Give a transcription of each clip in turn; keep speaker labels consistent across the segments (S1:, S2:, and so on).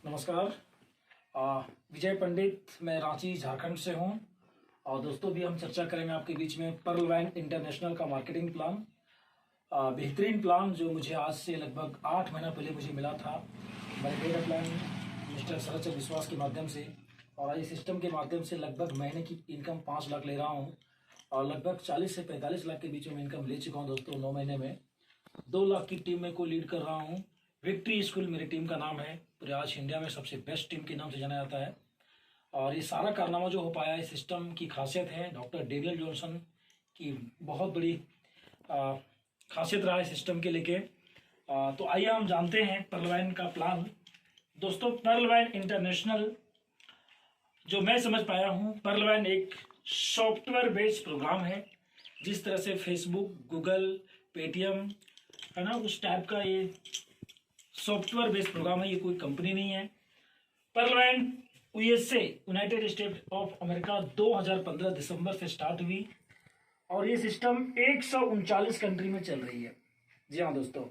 S1: नमस्कार। विजय पंडित, मैं रांची झारखंड से हूं। और दोस्तों भी हम चर्चा करेंगे आपके बीच में पर्ल बैंक इंटरनेशनल का मार्केटिंग प्लान। बेहतरीन प्लान जो मुझे आज से लगभग 8 महीना पहले मुझे मिला था मेरे डेटा प्लान मिस्टर शरद चंद्र विश्वास के माध्यम से। और आज इस सिस्टम के माध्यम से लगभग महीने की इनकम 5 लाख ले रहा हूँ और लगभग 40 से 45 लाख के बीच में इनकम ले चुका हूँ दोस्तों 9 महीने में। 2 लाख की टीम में को लीड कर रहा हूँ। विक्ट्री स्कूल मेरी टीम का नाम है। पूरे आज इंडिया में सबसे बेस्ट टीम के नाम से जाना जाता है। और ये सारा कारनामा जो हो पाया इस सिस्टम की खासियत है डॉक्टर डेनियल जॉनसन की बहुत बड़ी खासियत रहा है सिस्टम के लेके। तो आइए हम जानते हैं पर्ल बैंक का प्लान। दोस्तों, पर्ल बैंक इंटरनेशनल जो मैं समझ पाया हूँ, पर्ल बैंक एक सॉफ्टवेयर बेस्ड प्रोग्राम है। जिस तरह से फेसबुक, गूगल, पेटीएम है ना, उस टाइप का ये सॉफ्टवेयर बेस्ड प्रोग्राम है। ये कोई कंपनी नहीं है। Pearl Bank USA, United State of America 2015 दिसंबर से स्टार्ट हुई और ये सिस्टम 139 कंट्री में चल रही है। जी हाँ दोस्तों,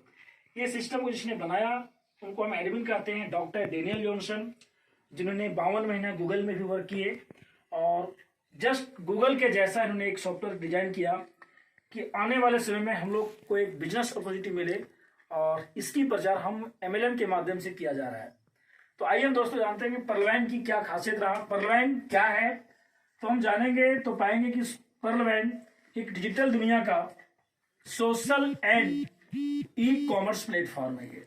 S1: ये सिस्टम को जिसने बनाया उनको हम एडमिन कहते हैं डॉक्टर डेनियल जॉनसन, जिन्होंने 52 महीना गूगल में भी वर्क किए और जस्ट गूगल के जैसा इन्होंने एक सॉफ्टवेयर डिजाइन किया कि आने वाले समय में हम लोग को एक बिजनेस अपॉर्चुनिटी मिले और इसकी प्रचार हम एमएलएम के माध्यम से किया जा रहा है। तो आइए हम दोस्तों जानते हैं कि पर्ल बैंक की क्या खासियत रहा, पर्ल बैंक क्या है। तो हम जानेंगे तो पाएंगे कि पर्ल बैंक एक डिजिटल दुनिया का social and e commerce platform है। ये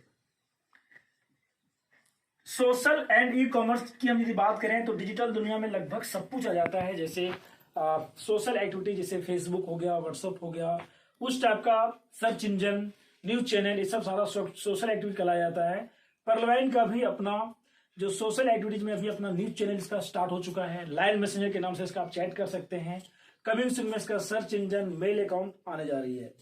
S1: सोशल एंड ई कॉमर्स की हम यदि बात करें तो डिजिटल दुनिया में लगभग सब कुछ आ जाता है। जैसे सोशल एक्टिविटी, जैसे फेसबुक हो गया, व्हाट्सएप हो गया, उस टाइप का सर्च इंजन, न्यूज चैनल, ये सब सारा सोशल एक्टिविटी कहलाया जाता है। पर्ल बैंक का भी अपना जो सोशल एक्टिविटीज में अभी अपना न्यूज चैनल इसका स्टार्ट हो चुका है। लाइव मैसेंजर के नाम से इसका आप चैट कर सकते हैं। कम्युनिकेशन में इसका सर्च इंजन, मेल अकाउंट आने जा रही है।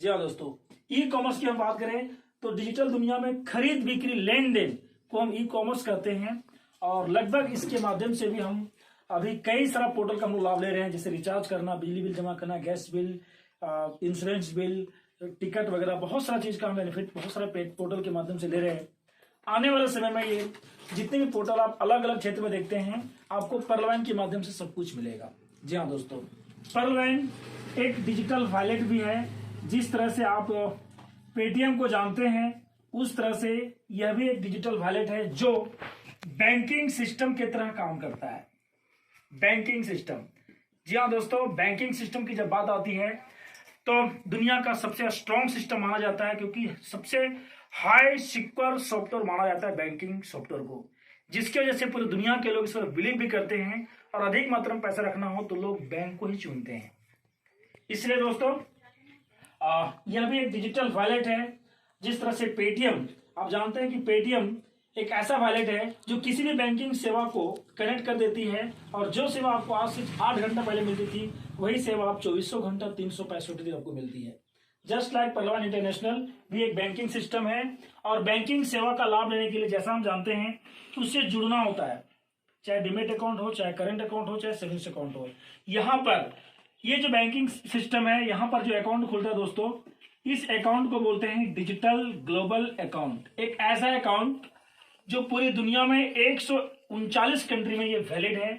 S1: जी हाँ दोस्तों, ई कॉमर्स की हम बात करें तो डिजिटल दुनिया में खरीद बिक्री लेन देन को हम ई कॉमर्स कहते हैं। और लगभग इसके माध्यम से भी हम अभी कई सारा पोर्टल का हम लाभ ले रहे हैं, जैसे रिचार्ज करना, बिजली बिल जमा करना, gas bill, insurance bill, ticket वगैरह, बहुत सारा चीज का हम बेनिफिट बहुत सारे पोर्टल के माध्यम से ले रहे हैं। आने वाले समय में ये जितने भी पोर्टल आप अलग अलग क्षेत्र में देखते हैं, आपको पर्ल बैंक के माध्यम से सब कुछ मिलेगा। जी हाँ दोस्तों, पर्ल बैंक एक डिजिटल वॉलेट भी है। जिस तरह से आप पेटीएम को जानते हैं उस तरह से यह भी एक डिजिटल वॉलेट है जो बैंकिंग सिस्टम की तरह काम करता है। बैंकिंग सिस्टम, जी हाँ दोस्तों, बैंकिंग सिस्टम की जब बात आती है तो दुनिया का सबसे स्ट्रॉन्ग सिस्टम माना जाता है, क्योंकि सबसे हाई सिक्योर सॉफ्टवेयर माना जाता है बैंकिंग सॉफ्टवेयर को, जिसकी वजह से पूरी दुनिया के लोग इस पर बिलीव भी करते हैं और अधिक मात्रा में पैसा रखना हो तो लोग बैंक को ही चुनते हैं। इसलिए दोस्तों यह भी एक डिजिटल वॉलेट है। जिस तरह से पेटीएम, आप जानते हैं कि पेटीएम एक ऐसा वॉलेट है जो किसी भी बैंकिंग सेवा को कनेक्ट कर देती है और जो सेवा आपको आज से 8 घंटा पहले मिलती थी वही सेवा आप 2400 घंटा 365 दिन आपको मिलती है। Just like Pearl Bank international भी एक बैंकिंग सिस्टम है और बैंकिंग सेवा का लाभ लेने के लिए जैसा हम जानते हैं कि उससे जुड़ना होता है, चाहे डिमेट अकाउंट हो, चाहे करंट अकाउंट हो, चाहे सेविंग्स अकाउंट हो। यहाँ पर ये जो बैंकिंग सिस्टम है, यहाँ पर जो अकाउंट खुलता है दोस्तों, इस अकाउंट को बोलते हैं डिजिटल ग्लोबल अकाउंट। एक ऐसा अकाउंट जो पूरी दुनिया में 139 कंट्री में ये वैलिड है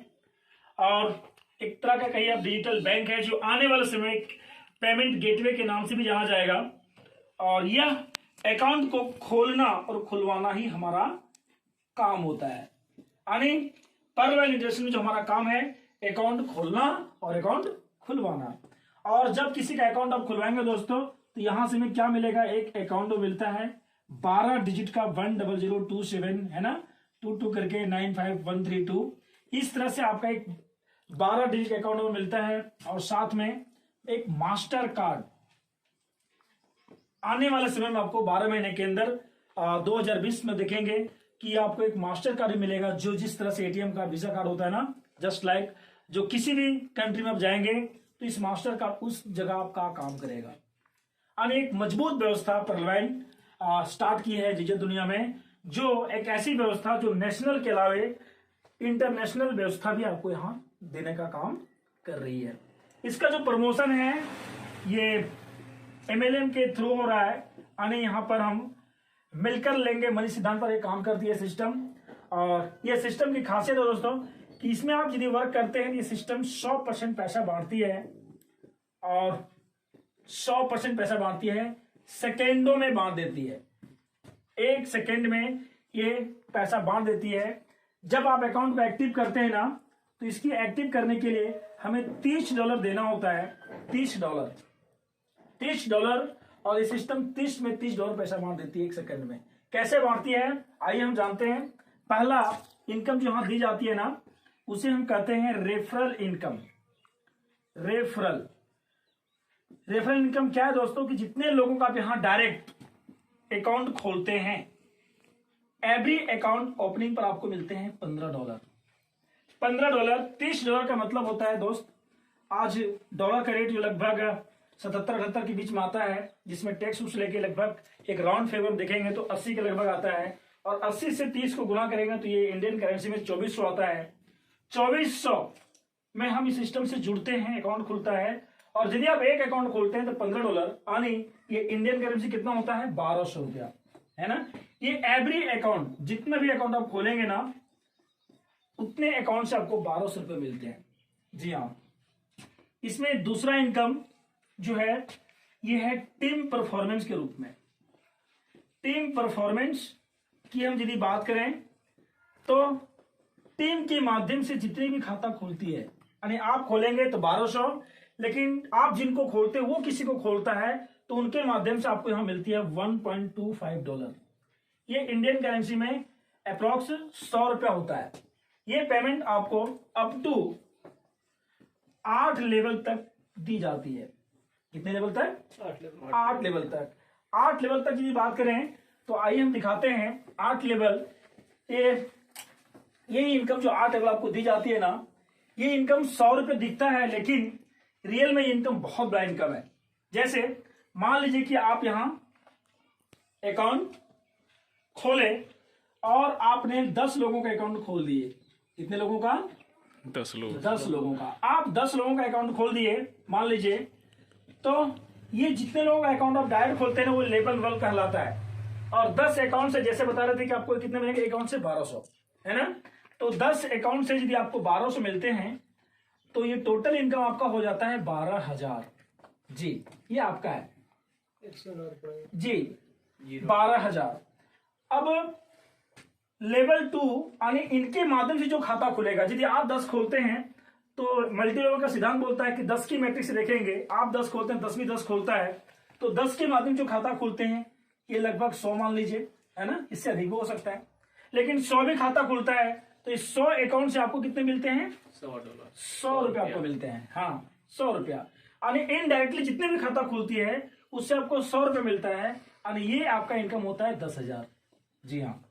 S1: और एक तरह का कहिए आप डिजिटल बैंक है जो आने वाले समय एक पेमेंट गेटवे के नाम से भी जाना जाएगा। और यह अकाउंट को खोलना और खुलवाना ही हमारा काम होता है। यानी पर्ल बैंक इंटरनेशनल में जो हमारा काम है अकाउंट खोलना और अकाउंट खुलवाना। और जब किसी का अकाउंट आप खुलवाएंगे दोस्तों तो यहां से हमें क्या मिलेगा, एक अकाउंट तो मिलता है 12 डिजिट का 10027 है ना, 22 करके 95132। इस तरह से आपका एक 12 डिजिट अकाउंट में मिलता है और साथ में एक मास्टर कार्ड। आने वाले समय में आपको 12 महीने के अंदर 2020 में देखेंगे कि आपको एक मास्टर कार्ड मिलेगा जो जिस तरह से एटीएम का वीजा कार्ड होता है ना, जस्ट लाइक जो किसी भी कंट्री में आप जाएंगे तो इस मास्टर कार्ड उस जगह आपका काम करेगा। यानी एक मजबूत व्यवस्था पर्ल बैंक स्टार्ट की है डिजिटल दुनिया में, जो एक ऐसी व्यवस्था जो नेशनल के अलावे इंटरनेशनल व्यवस्था भी आपको यहाँ देने का काम कर रही है। इसका जो प्रमोशन है ये एमएलएम के थ्रू हो रहा है। यानी यहाँ पर हम मिलकर लेंगे मनी सिद्धांत पर एक काम करती है सिस्टम। और ये सिस्टम की खासियत है दोस्तों कि इसमें आप यदि वर्क करते हैं, ये सिस्टम 100% पैसा बांटती है और 100% पैसा बांटती है, सेकेंडों में बांट देती है। 1 सेकेंड में ये पैसा बांट देती है। जब आप अकाउंट को एक्टिव करते हैं ना, तो इसकी एक्टिव करने के लिए हमें $30 देना होता है। $30 और ये सिस्टम 30 में $30 पैसा बांट देती है 1 सेकंड में। कैसे बांटती है आइए हम जानते हैं। पहला इनकम जो यहां दी जाती है ना, उसे हम कहते हैं रेफरल इनकम। रेफरल इनकम क्या है दोस्तों कि जितने लोगों का आप यहां डायरेक्ट अकाउंट खोलते हैं, एवरी अकाउंट ओपनिंग पर आपको मिलते हैं $15। $30 का मतलब होता है दोस्त, आज डॉलर का रेट जो लगभग 77-78 के बीच में आता है, जिसमें टैक्स उस लेके लगभग एक राउंड फिगर देखेंगे तो 80 के लगभग आता है, और 80 से 30 को गुना करेंगे तो ये इंडियन करेंसी में 2400 आता है। 2400 में हम इस सिस्टम से जुड़ते हैं, अकाउंट खुलता है। और यदि आप एक अकाउंट खोलते हैं तो $15 यानी ये इंडियन करेंसी कितना होता है, 1200 रुपया, है ना। ये एवरी अकाउंट, जितना भी अकाउंट आप खोलेंगे ना, उतने अकाउंट से आपको 1200 रुपये मिलते हैं। जी हाँ। इसमें दूसरा इनकम जो है ये है टीम परफॉर्मेंस के रूप में। टीम परफॉर्मेंस की हम यदि बात करें तो टीम के माध्यम से जितनी भी खाता खुलती है, यानी आप खोलेंगे तो 1200, लेकिन आप जिनको खोलते हैं वो किसी को खोलता है तो उनके माध्यम से आपको यहां मिलती है $1.25। ये इंडियन करेंसी में अप्रोक्स 100 रुपया होता है। ये पेमेंट आपको अप टू 8 लेवल तक दी जाती है। कितने लेवल तक? 8 लेवल तक। 8 लेवल तक यदि बात करें तो आइए हम दिखाते हैं 8 लेवल। ये इनकम जो 8 लेवल आपको दी जाती है ना, ये इनकम 100 रुपये दिखता है, लेकिन रियल में ये इनकम बहुत बड़ा इनकम है। जैसे मान लीजिए कि आप यहां अकाउंट खोले और आपने 10 लोगों का अकाउंट खोल दिए। कितने लोगों का?
S2: 10 लोग।
S1: 10 लोगों का। आप 10 लोगों का अकाउंट खोल दिए मान लीजिए, तो ये जितने लोगों का अकाउंट आप डायरेक्ट खोलते हैं ना, वो लेवल 1 कहलाता है। और 10 अकाउंट से, जैसे बता रहे थे कि आपको कितने मिलेंगे, अकाउंट से 1200, है ना। तो 10 अकाउंट से यदि आपको 1200 मिलते हैं तो ये टोटल इनकम आपका हो जाता है 12,000। जी, ये आपका है जी, 12,000। अब लेवल 2 यानी इनके माध्यम से जो खाता खुलेगा, यदि आप 10 खोलते हैं तो मल्टी लेवल का सिद्धांत बोलता है कि 10 की मैट्रिक्स देखेंगे, आप 10 खोलते हैं, 10 भी 10 खोलता है, तो 10 के माध्यम जो खाता खुलते हैं ये लगभग 100 मान लीजिए, है ना। इससे अधिक भी हो सकता है, लेकिन 100 भी खाता खुलता है तो इस 100 अकाउंट से आपको कितने मिलते हैं? $100 रुपया आपको मिलते हैं। हाँ, 100 रुपया। यानी इनडायरेक्टली जितने भी खाता खुलती है उससे आपको 100 रुपये मिलता है, यानी ये आपका इनकम होता है 10,000। जी हाँ।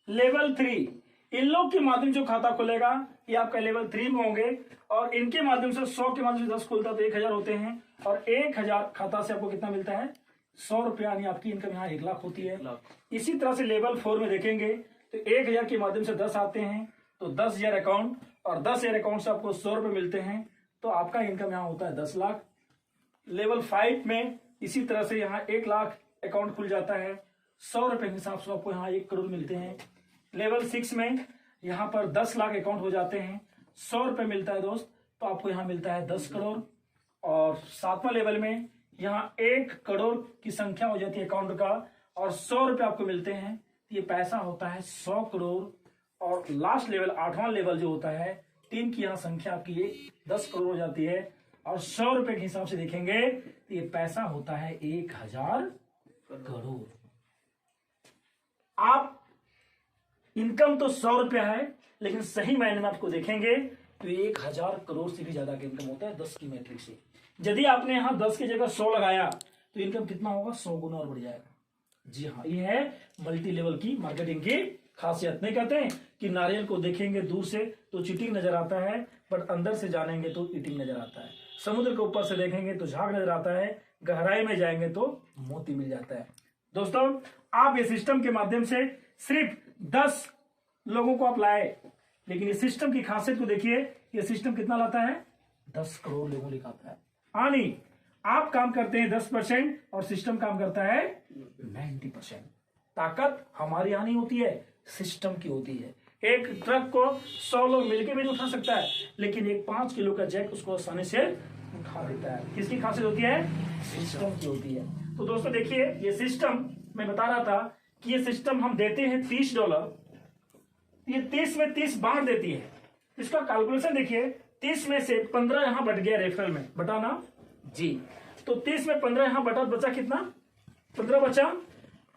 S1: लेवल 3, इन लोग के माध्यम जो खाता खुलेगा ये आपका लेवल 3 में होंगे, और इनके माध्यम से 100 के माध्यम से 10 खुलता है तो 1,000 होते हैं, और 1,000 खाता से आपको कितना मिलता है? 100 रुपया, यानी आपकी इनकम यहाँ 1 लाख होती है। इसी तरह से लेवल 4 में देखेंगे तो 1,000 के माध्यम से 10 आते हैं तो 10,000 अकाउंट, और 10,000 अकाउंट से आपको 100 रुपये मिलते हैं, तो आपका इनकम यहाँ होता है 10 लाख। लेवल 5 में इसी तरह से यहाँ 1 लाख अकाउंट खुल जाता है, 100 रुपये के हिसाब से आपको यहाँ 1 करोड़ मिलते हैं। लेवल 6 में यहाँ पर 10 लाख अकाउंट हो जाते हैं, 100 रुपये मिलता है दोस्त, तो आपको यहाँ मिलता है 10 करोड़। और 7वां लेवल में यहाँ 1 करोड़ की संख्या हो जाती है अकाउंट का, और 100 रुपये आपको मिलते हैं, ये पैसा होता है 100 करोड़। और लास्ट लेवल 8वां लेवल जो होता है, टीम की यहाँ संख्या आपकी 10 करोड़ हो जाती है, और 100 रुपए के हिसाब से देखेंगे तो ये पैसा होता है 1,000 करोड़। आप इनकम तो 100 रुपया है, लेकिन सही मायने में आपको देखेंगे तो 1,000 करोड़ से भी ज्यादा का इनकम होता है 10 की मैट्रिक से। यदि आपने यहाँ 10 की जगह 100 लगाया तो इनकम कितना होगा? 100 गुना और बढ़ जाएगा। जी हाँ, ये है मल्टी लेवल की मार्केटिंग की खासियत। नहीं कहते हैं कि नारियल को देखेंगे दूर से तो चीटिंग नजर आता है, बट अंदर से जानेंगे तो ईटिंग नजर आता है। समुद्र के ऊपर से देखेंगे तो झाग नजर आता है, गहराई में जाएंगे तो मोती मिल जाता है। दोस्तों, आप ये सिस्टम के माध्यम से सिर्फ 10 लोगों को आप लाए, लेकिन ये सिस्टम की खासियत को देखिए, ये सिस्टम कितना लाता है? 10 करोड़ लोगों लिखाता है। यानी आप काम करते हैं 10% और सिस्टम काम करता है 90%। ताकत हमारी यहां नहीं होती है, सिस्टम की होती है। एक ट्रक को 100 लोग मिलकर भी नहीं उठा सकता है, लेकिन एक 5 किलो का जैक उसको आसानी से उठा देता है। किसकी खासियत होती है? सिस्टम की होती है। तो दोस्तों देखिए, ये सिस्टम मैं बता रहा था कि ये सिस्टम हम देते हैं $30, ये 30 में 30 बांट देती है। इसका कैलकुलेशन देखिए, 30 में से 15 यहां बट गया रेफरल में, बटाना जी। तो 30 में 15 यहां बटा, बचा कितना? 15 बचा।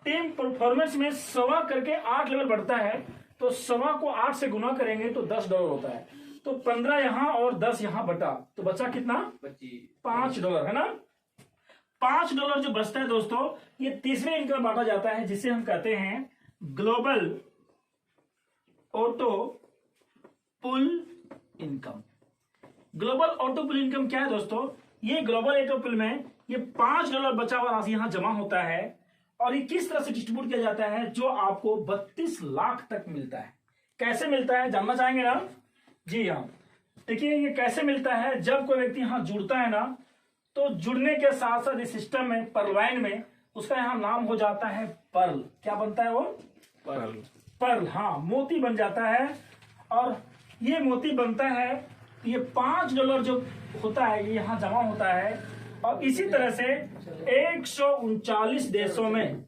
S1: टीम परफॉर्मेंस में 1.25 करके 8 लेवल बढ़ता है, तो 1.25 को 8 से गुना करेंगे तो $10 होता है। तो 15 यहां और 10 यहां बटा, तो बचा कितना? $5 है ना। $5 जो बचता है दोस्तों, ये तीसरे इनकम बांटा जाता है, जिसे हम कहते हैं ग्लोबल ऑटो पुल इनकम। ग्लोबल ऑटो पुल इनकम क्या है दोस्तों? ये ग्लोबल ऑटो पुल में ये $5 बचा हुआ राशि यहां जमा होता है, और ये किस तरह से डिस्ट्रीब्यूट किया जाता है, जो आपको 32 लाख तक मिलता है। कैसे मिलता है जानना चाहेंगे ना? जी हाँ, देखिए ये कैसे मिलता है। जब कोई व्यक्ति यहां जुड़ता है ना, तो जुड़ने के साथ साथ इस सिस्टम में पर्लवाइन में उसका यहां नाम हो जाता है पर्ल। क्या बनता है वो? पर्ल, हाँ, मोती बन जाता है। और ये मोती बनता है, ये $5 जो होता है ये यहां जमा होता है। और इसी तरह से 139 देशों में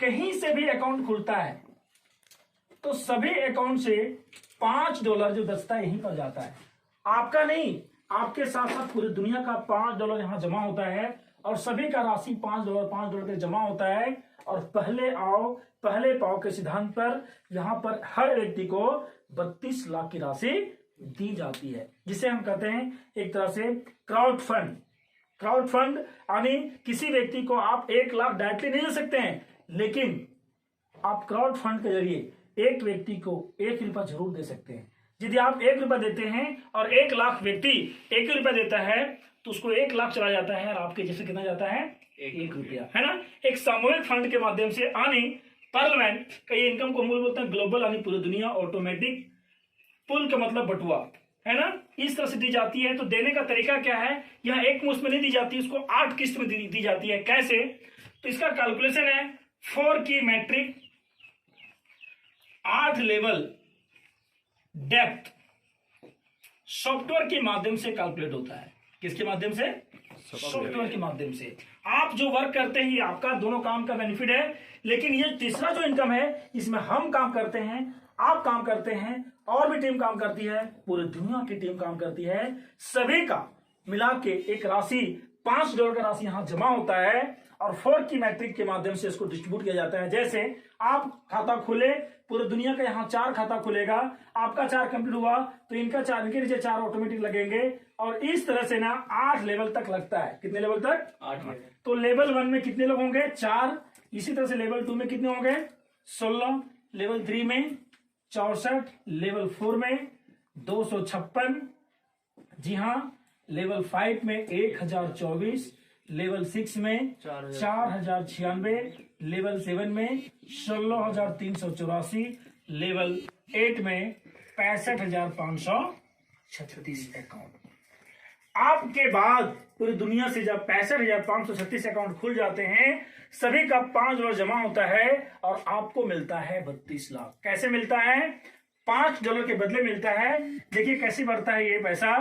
S1: कहीं से भी अकाउंट खुलता है, तो सभी अकाउंट से $5 जो बचता है यहीं पर जाता है। आपका नहीं, आपके साथ साथ पूरी दुनिया का $5 यहां जमा होता है, और सभी का राशि $5 के जमा होता है। और पहले आओ पहले पाओ के सिद्धांत पर यहां पर हर व्यक्ति को 32 लाख की राशि दी जाती है, जिसे हम कहते हैं एक तरह से क्राउड फंड। क्राउड फंड यानी किसी व्यक्ति को आप 1 लाख डायरेक्टली नहीं दे सकते हैं, लेकिन आप क्राउड फंड के जरिए एक व्यक्ति को ₹1 जरूर दे सकते हैं। यदि आप ₹1 देते हैं और 1 लाख व्यक्ति ₹1 देता है, तो उसको 1 लाख चला जाता है, और आपके जैसे कितना जाता है? ₹1, है ना। एक सामूहिक फंड के माध्यम से यानी पार्लियामेंट का ये इनकम को मूल बोलते हैं ग्लोबल यानी पूरी दुनिया, ऑटोमेटिक, पुल का मतलब बटुआ, है ना, इस तरह से दी जाती है। तो देने का तरीका क्या है? यह एक मुश्त में नहीं दी जाती, उसको 8 किस्त में दी जाती है। कैसे? तो इसका कैलकुलेशन है 4 की मैट्रिक 8 लेवल डेप्थ सॉफ्टवेयर के माध्यम से कैलकुलेट होता है। किसके माध्यम से? सॉफ्टवेयर के माध्यम से। आप जो वर्क करते हैं, आपका दोनों काम का बेनिफिट है, लेकिन ये तीसरा जो इनकम है, इसमें हम काम करते हैं, आप काम करते हैं, और भी टीम काम करती है, पूरी दुनिया की टीम काम करती है। सभी का मिला के एक राशि $5 का राशि यहां जमा होता है, और 4 की मैट्रिक के माध्यम से इसको डिस्ट्रीब्यूट किया जाता है। जैसे आप खाता खोले, पूरी दुनिया का यहाँ 4 खाता खुलेगा, आपका 4 कंप्लीट हुआ तो इनका 4, इनके नीचे 4 ऑटोमेटिक लगेंगे, और इस तरह से ना 8 लेवल तक लगता है। कितने लेवल तक? 8। तो लेवल 1 में कितने लोग होंगे? 4। इसी तरह से लेवल 2 में कितने होंगे? 16। लेवल 3 में 64। लेवल 4 में 256। जी हाँ। लेवल 5 में 1024। लेवल 6 में 4096। लेवल 7 में 16384। लेवल 8 में 65,536 अकाउंट। आपके बाद पूरी दुनिया से जब 65,536 अकाउंट खुल जाते हैं, सभी का $5 जमा होता है, और आपको मिलता है 32 लाख। कैसे मिलता है? $5 के बदले मिलता है। देखिए कैसे बढ़ता है ये पैसा।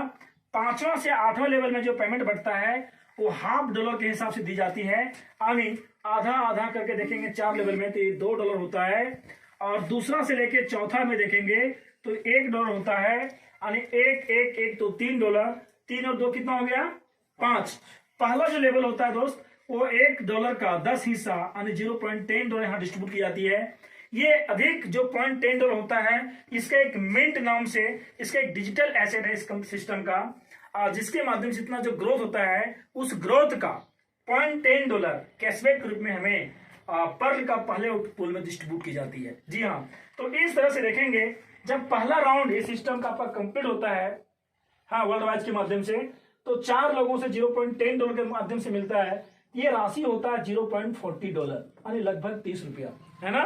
S1: 5वां से 8वां लेवल में जो पेमेंट बढ़ता है वो $0.5 के हिसाब से दी जाती है। यानी आधा आधा करके देखेंगे 4 लेवल में तो ये $2 होता है, और दूसरा से लेके चौथा में देखेंगे तो $1 होता है। यानी 1 1 1 तो $3, 3 और 2 कितना हो गया? 5। पहला जो लेवल होता है दोस्त, वो $1 का 10 हिस्सा यानी $0.10 यहाँ डिस्ट्रीब्यूट की जाती है। ये अधिक जो $0.10 होता है, इसका एक मिंट नाम से इसका एक डिजिटल एसेट है इस सिस्टम का, जिसके माध्यम से इतना जो ग्रोथ होता है, उस ग्रोथ का $0.10 कैशबैक के रूप में हमें पर्ल का पहले पुल में डिस्ट्रीब्यूट की जाती है। जी हाँ। तो इस तरह से देखेंगे, जब पहला राउंड इस सिस्टम का आपका कंप्लीट होता है, हाँ, वर्ल्ड वाइज के माध्यम से, तो 4 लोगों से $0.10 के माध्यम से मिलता है। ये राशि होता है $0.40 यानी लगभग ₹30, है ना।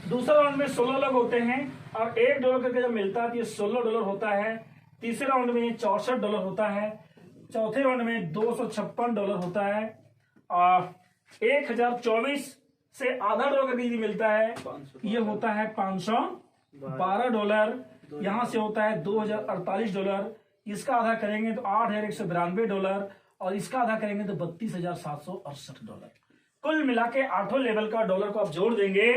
S1: दूसरा राउंड में 16 लोग होते हैं, और $1 करके जब मिलता है तो ये $16 होता है। तीसरे राउंड में $64 होता है। चौथे राउंड में $256 होता है, और 1024 से आधा डॉलर करके यदि मिलता है, ये होता है $512। यहां से होता है $2048। इसका आधा करेंगे तो $8,192 और इसका आधा करेंगे तो $32,768। कुल मिला के 8 लेवल का डॉलर को आप जोड़ देंगे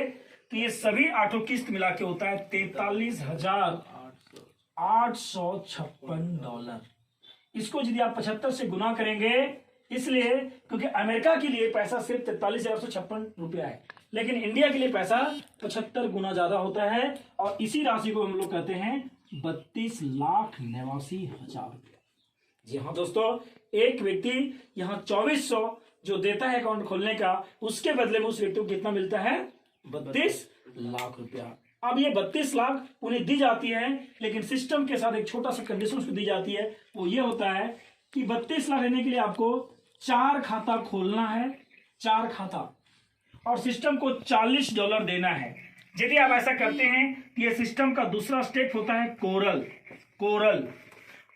S1: तो ये सभी 8 किस्त मिला के होता है $43,856। इसको यदि आप 75 से गुना करेंगे, इसलिए क्योंकि अमेरिका के लिए पैसा सिर्फ ₹43,856 है, लेकिन इंडिया के लिए पैसा 75 गुना ज्यादा होता है और इसी राशि को हम लोग कहते हैं 32,89,000 रुपया। जी हाँ दोस्तों, एक व्यक्ति यहाँ 2400 जो देता है अकाउंट खोलने का, उसके बदले में उस व्यक्ति को कितना मिलता है? 32 लाख रुपया। अब ये 32 लाख उन्हें दी जाती है, लेकिन सिस्टम के साथ एक छोटा सा कंडीशन उसको दी जाती है, वो ये होता है कि 32 लाख लेने के लिए आपको 4 खाता खोलना है, 4 खाता, और सिस्टम को $40 देना है। यदि आप ऐसा करते हैं तो ये सिस्टम का दूसरा स्टेप होता है कोरल।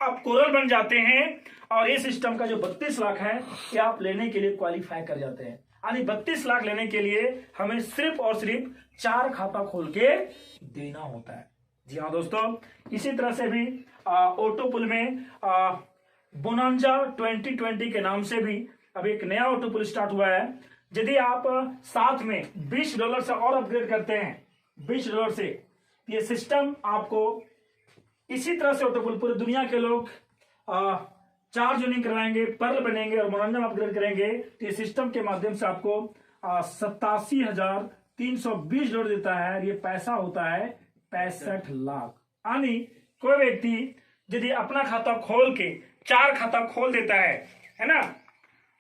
S1: आप कोरल बन जाते हैं और ये सिस्टम का जो 32 लाख है ये आप लेने के लिए क्वालिफाई कर जाते हैं। यानी 32 लाख लेने के लिए हमें सिर्फ और सिर्फ 4 खाता खोल के देना होता है। जी हाँ दोस्तों, इसी तरह से भी ऑटोपुल में बोनांजा 2020 के नाम से भी अब एक नया ऑटोपुल स्टार्ट हुआ है। यदि आप साथ में $20 से और अपग्रेड करते हैं, $20 से, ये सिस्टम आपको इसी तरह से ऑटोपुल पूरी दुनिया के लोग चार्ज जोनिंग करवाएंगे, पर्ल बनेंगे और मनोरंजन अपग्रेड करेंगे तो ये सिस्टम के माध्यम से आपको $87,320 देता है। ये पैसा होता है 65 लाख। यानी कोई व्यक्ति यदि अपना खाता खोल के 4 खाता खोल देता है ना,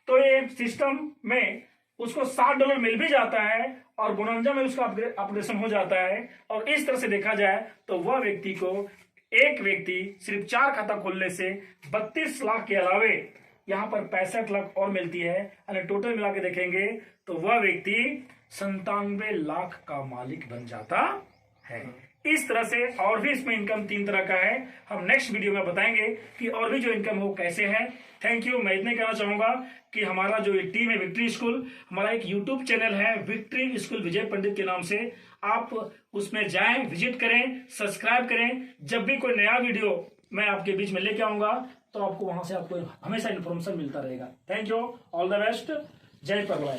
S1: तो ये सिस्टम में उसको $60 मिल भी जाता है और बोनंजा में उसका ऑपरेशन हो जाता है। और इस तरह से देखा जाए तो वह व्यक्ति को, एक व्यक्ति सिर्फ 4 खाता खोलने से 32 लाख के अलावे यहाँ पर 65 लाख और मिलती है। यानी टोटल मिला के देखेंगे तो वह व्यक्ति 97 लाख का मालिक बन जाता है। इस तरह से और भी इसमें इनकम 3 तरह का है। हम नेक्स्ट वीडियो में बताएंगे कि और भी जो इनकम हो कैसे है। Thank you. मैं इतने कहना चाहूंगा कि हमारा जो एक टीम है विक्ट्री स्कूल, हमारा एक यूट्यूब चैनल है विक्ट्री स्कूल विजय पंडित के नाम से, आप उसमें जाएं, विजिट करें, सब्सक्राइब करें। जब भी कोई नया वीडियो मैं आपके बीच में लेके आऊंगा तो आपको वहां से आपको हमेशा इन्फॉर्मेशन मिलता रहेगा। Thank you, all the best, जय परवाई।